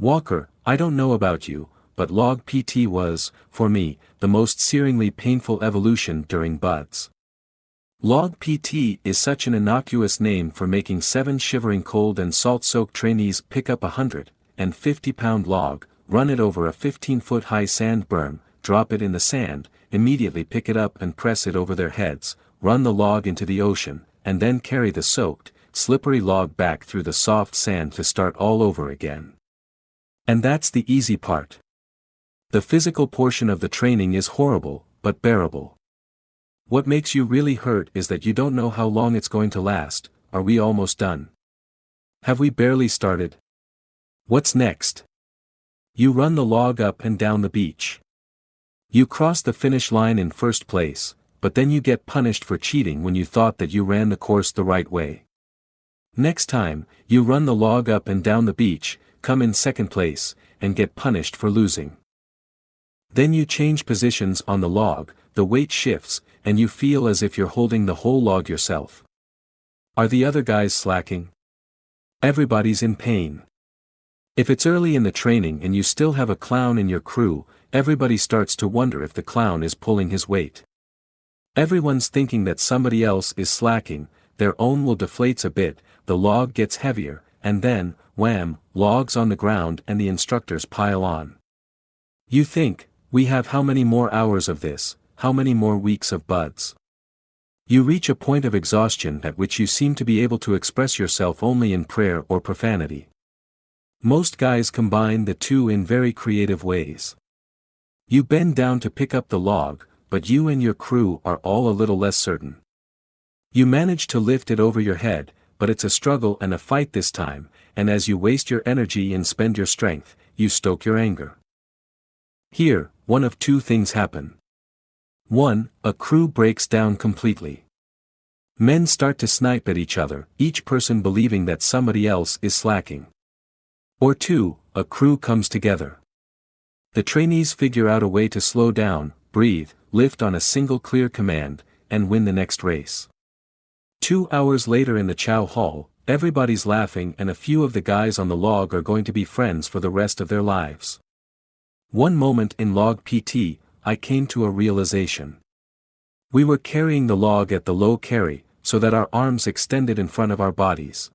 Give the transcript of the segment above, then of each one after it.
Walker, I don't know about you, but log PT was, for me, the most searingly painful evolution during buds. Log PT is such an innocuous name for making 7 shivering cold and salt-soaked trainees pick up a 150-pound log, run it over a 15-foot high sand berm, drop it in the sand, immediately pick it up and press it over their heads, run the log into the ocean, and then carry the soaked, slippery log back through the soft sand to start all over again. And that's the easy part. The physical portion of the training is horrible, but bearable. What makes you really hurt is that you don't know how long it's going to last. Are we almost done? Have we barely started? What's next? You run the log up and down the beach. You cross the finish line in first place, but then you get punished for cheating when you thought that you ran the course the right way. Next time, you run the log up and down the beach, come in second place, and get punished for losing. Then you change positions on the log, the weight shifts, and you feel as if you're holding the whole log yourself. Are the other guys slacking? Everybody's in pain. If it's early in the training and you still have a clown in your crew, everybody starts to wonder if the clown is pulling his weight. Everyone's thinking that somebody else is slacking, their own will deflates a bit, the log gets heavier, and then, wham, logs on the ground and the instructors pile on. You think, we have how many more hours of this, how many more weeks of buds? You reach a point of exhaustion at which you seem to be able to express yourself only in prayer or profanity. Most guys combine the two in very creative ways. You bend down to pick up the log, but you and your crew are all a little less certain. You manage to lift it over your head, but it's a struggle and a fight this time, and as you waste your energy and spend your strength, you stoke your anger. Here, one of two things happen. 1. A crew breaks down completely. Men start to snipe at each other, each person believing that somebody else is slacking. Or 2. A crew comes together. The trainees figure out a way to slow down, breathe, lift on a single clear command, and win the next race. 2 hours later in the chow hall, everybody's laughing and a few of the guys on the log are going to be friends for the rest of their lives. One moment in log PT, I came to a realization. We were carrying the log at the low carry, so that our arms extended in front of our bodies.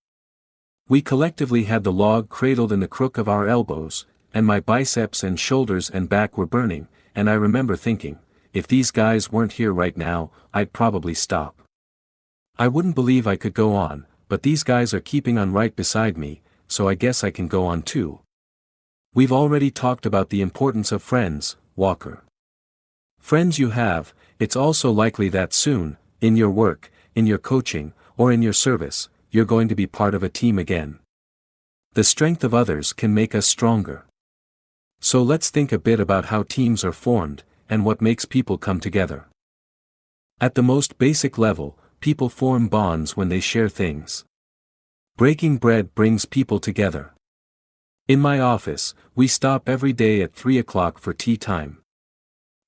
We collectively had the log cradled in the crook of our elbows, and my biceps and shoulders and back were burning, and I remember thinking, if these guys weren't here right now, I'd probably stop. I wouldn't believe I could go on, but these guys are keeping on right beside me, so I guess I can go on too. We've already talked about the importance of friends, Walker. Friends you have, it's also likely that soon, in your work, in your coaching, or in your service, you're going to be part of a team again. The strength of others can make us stronger. So let's think a bit about how teams are formed, and what makes people come together. At the most basic level, people form bonds when they share things. Breaking bread brings people together. In my office, we stop every day at 3 o'clock for tea time.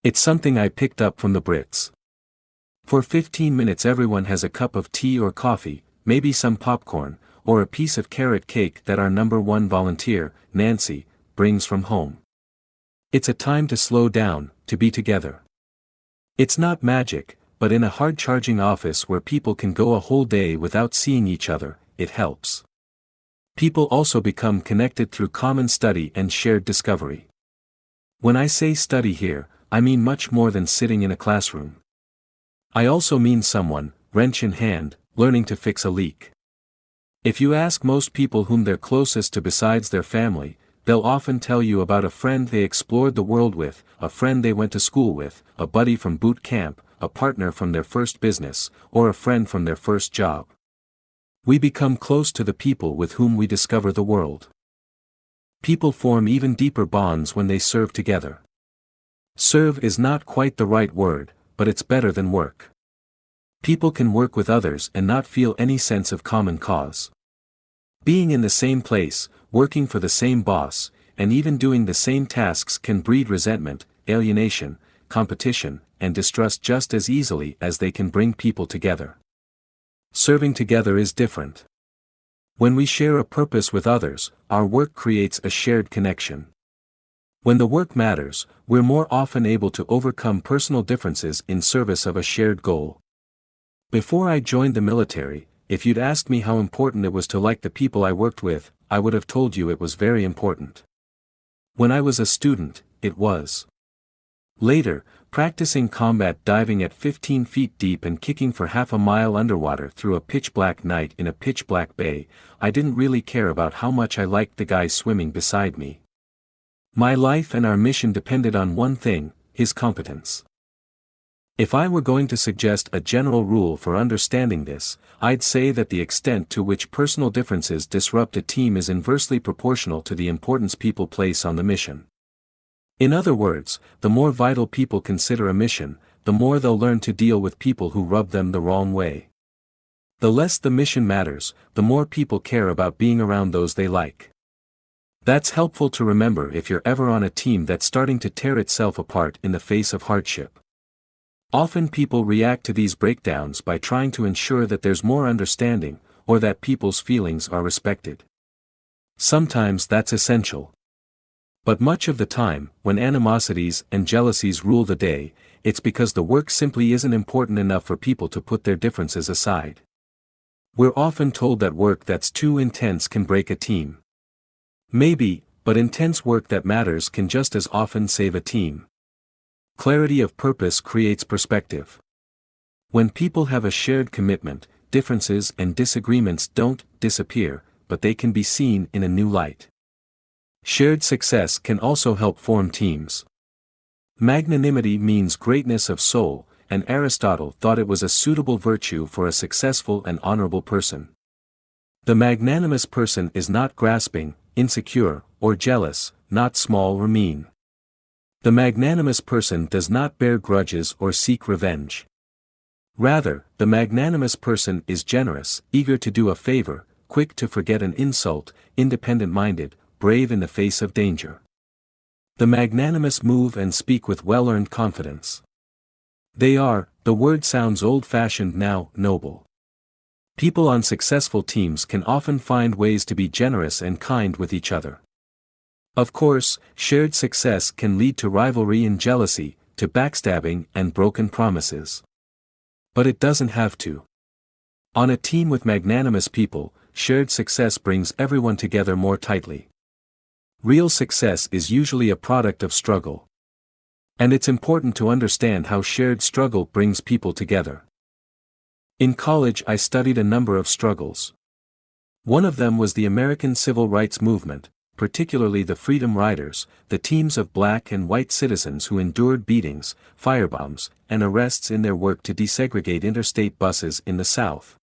It's something I picked up from the Brits. For 15 minutes everyone has a cup of tea or coffee, maybe some popcorn, or a piece of carrot cake that our number 1 volunteer, Nancy, brings from home. It's a time to slow down, to be together. It's not magic, but in a hard-charging office where people can go a whole day without seeing each other, it helps. People also become connected through common study and shared discovery. When I say study here, I mean much more than sitting in a classroom. I also mean someone, wrench in hand, learning to fix a leak. If you ask most people whom they're closest to besides their family, they'll often tell you about a friend they explored the world with, a friend they went to school with, a buddy from boot camp, a partner from their first business, or a friend from their first job. We become close to the people with whom we discover the world. People form even deeper bonds when they serve together. Serve is not quite the right word, but it's better than work. People can work with others and not feel any sense of common cause. Being in the same place, working for the same boss, and even doing the same tasks can breed resentment, alienation, competition, and distrust just as easily as they can bring people together. Serving together is different. When we share a purpose with others, our work creates a shared connection. When the work matters, we're more often able to overcome personal differences in service of a shared goal. Before I joined the military, if you'd asked me how important it was to like the people I worked with, I would have told you it was very important. When I was a student, it was. Later, practicing combat diving at 15 feet deep and kicking for half a mile underwater through a pitch-black night in a pitch-black bay, I didn't really care about how much I liked the guy swimming beside me. My life and our mission depended on one thing, his competence. If I were going to suggest a general rule for understanding this, I'd say that the extent to which personal differences disrupt a team is inversely proportional to the importance people place on the mission. In other words, the more vital people consider a mission, the more they'll learn to deal with people who rub them the wrong way. The less the mission matters, the more people care about being around those they like. That's helpful to remember if you're ever on a team that's starting to tear itself apart in the face of hardship. Often people react to these breakdowns by trying to ensure that there's more understanding, or that people's feelings are respected. Sometimes that's essential. But much of the time, when animosities and jealousies rule the day, it's because the work simply isn't important enough for people to put their differences aside. We're often told that work that's too intense can break a team. Maybe, but intense work that matters can just as often save a team. Clarity of purpose creates perspective. When people have a shared commitment, differences and disagreements don't disappear, but they can be seen in a new light. Shared success can also help form teams. Magnanimity means greatness of soul, and Aristotle thought it was a suitable virtue for a successful and honorable person. The magnanimous person is not grasping, insecure, or jealous, not small or mean. The magnanimous person does not bear grudges or seek revenge. Rather, the magnanimous person is generous, eager to do a favor, quick to forget an insult, independent-minded, brave in the face of danger. The magnanimous move and speak with well-earned confidence. They are, the word sounds old-fashioned now, noble. People on successful teams can often find ways to be generous and kind with each other. Of course, shared success can lead to rivalry and jealousy, to backstabbing and broken promises. But it doesn't have to. On a team with magnanimous people, shared success brings everyone together more tightly. Real success is usually a product of struggle. And it's important to understand how shared struggle brings people together. In college I studied a number of struggles. One of them was the American Civil Rights Movement, particularly the Freedom Riders, the teams of black and white citizens who endured beatings, firebombs, and arrests in their work to desegregate interstate buses in the South.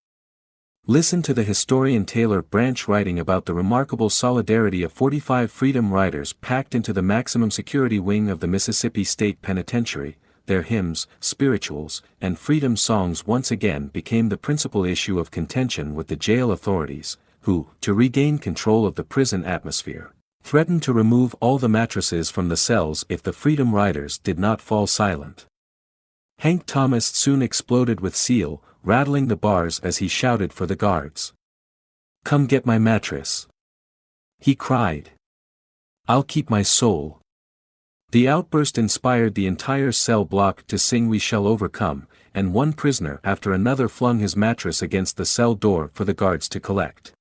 Listen to the historian Taylor Branch writing about the remarkable solidarity of 45 Freedom Riders packed into the maximum security wing of the Mississippi State Penitentiary. Their hymns, spirituals, and freedom songs once again became the principal issue of contention with the jail authorities, who, to regain control of the prison atmosphere, threatened to remove all the mattresses from the cells if the Freedom Riders did not fall silent. Hank Thomas soon exploded with zeal, rattling the bars as he shouted for the guards. "Come get my mattress!" he cried. "I'll keep my soul." The outburst inspired the entire cell block to sing "We Shall Overcome," and one prisoner after another flung his mattress against the cell door for the guards to collect.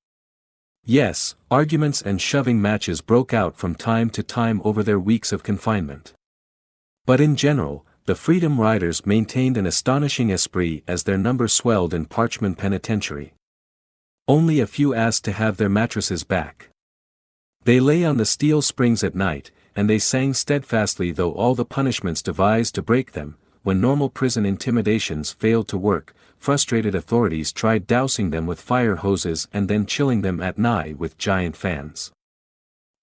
Yes, arguments and shoving matches broke out from time to time over their weeks of confinement. But in general, the Freedom Riders maintained an astonishing esprit as their number swelled in Parchman Penitentiary. Only a few asked to have their mattresses back. They lay on the steel springs at night, and they sang steadfastly though all the punishments devised to break them. When normal prison intimidations failed to work, frustrated authorities tried dousing them with fire hoses and then chilling them at night with giant fans.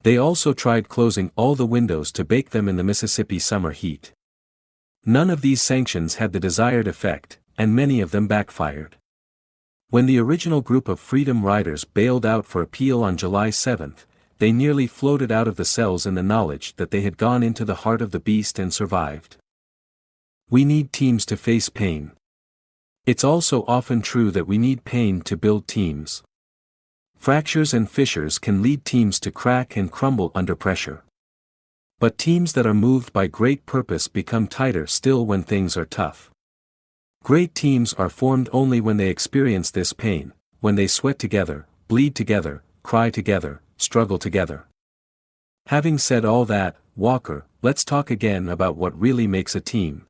They also tried closing all the windows to bake them in the Mississippi summer heat. None of these sanctions had the desired effect, and many of them backfired. When the original group of Freedom Riders bailed out for appeal on July 7, they nearly floated out of the cells in the knowledge that they had gone into the heart of the beast and survived. We need teams to face pain. It's also often true that we need pain to build teams. Fractures and fissures can lead teams to crack and crumble under pressure. But teams that are moved by great purpose become tighter still when things are tough. Great teams are formed only when they experience this pain, when they sweat together, bleed together, cry together, struggle together. Having said all that, Walker, let's talk again about what really makes a team.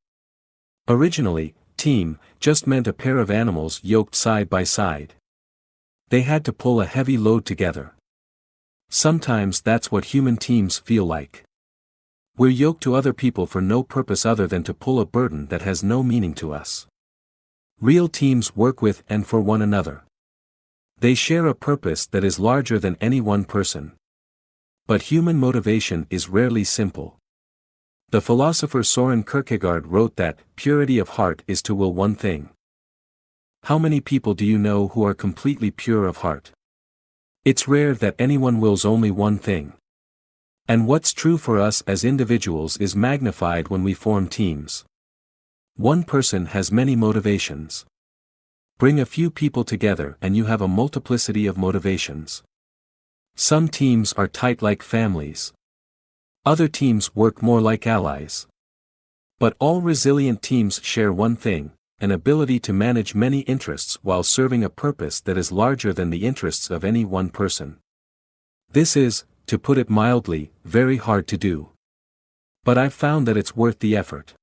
Originally, team just meant a pair of animals yoked side by side. They had to pull a heavy load together. Sometimes that's what human teams feel like. We're yoked to other people for no purpose other than to pull a burden that has no meaning to us. Real teams work with and for one another. They share a purpose that is larger than any one person. But human motivation is rarely simple. The philosopher Soren Kierkegaard wrote that purity of heart is to will one thing. How many people do you know who are completely pure of heart? It's rare that anyone wills only one thing. And what's true for us as individuals is magnified when we form teams. One person has many motivations. Bring a few people together and you have a multiplicity of motivations. Some teams are tight like families. Other teams work more like allies. But all resilient teams share one thing: an ability to manage many interests while serving a purpose that is larger than the interests of any one person. This is, to put it mildly, very hard to do. But I've found that it's worth the effort.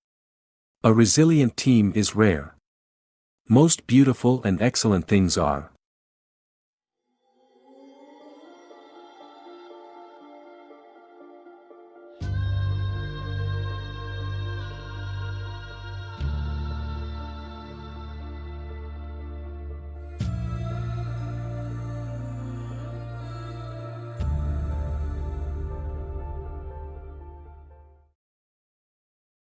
A resilient team is rare. Most beautiful and excellent things are.